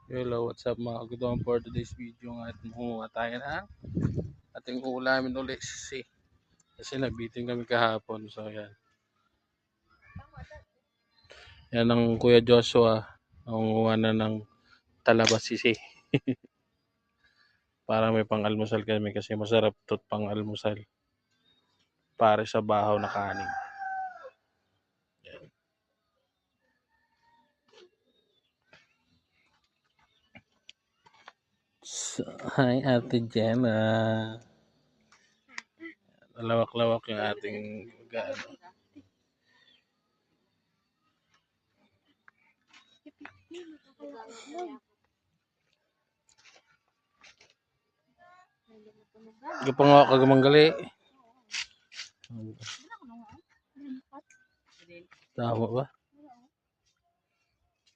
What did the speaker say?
Hello, what's up mga kagudong, for today's video nga at makuha tayo na ating ulamin ulit kasi nabitin kami kahapon. So yan, yan ang Kuya Joshua, nangunguha na ng talaba sisi para may pang-almusal kami kasi masarap tot pang-almusal pare sa bahaw na kanin. So, hi Ate Jenna. Lawak-lawak yung ating gaano. Gapangawa ka gamanggali. Tama ba?